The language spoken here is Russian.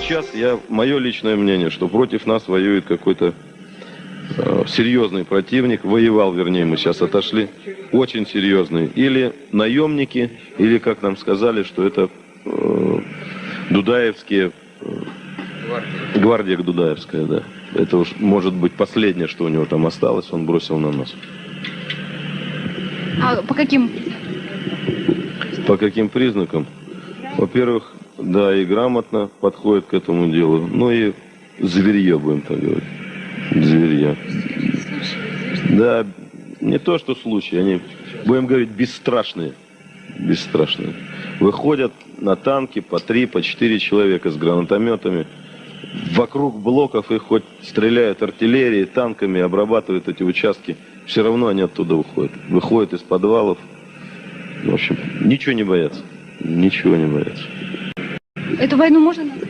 сейчас мое личное мнение, что против нас воюет какой-то серьезный противник, воевал, вернее, мы сейчас отошли, очень серьезный. Или наемники, или, как нам сказали, что это дудаевские, гвардия дудаевская, да. Это уж может быть последнее, что у него там осталось, он бросил на нас. А по каким? По каким признакам? Во-первых, да, и грамотно подходит к этому делу, ну и зверье, будем так говорить. Зверья. Да, не то, что случаи, они, будем говорить, бесстрашные. Бесстрашные. Выходят на танки по 3, по 4 человека с гранатометами. Вокруг блоков их хоть стреляют артиллерией, танками, обрабатывают эти участки. Все равно они оттуда уходят. Выходят из подвалов. В общем, ничего не боятся. Ничего не боятся. Эту войну можно назвать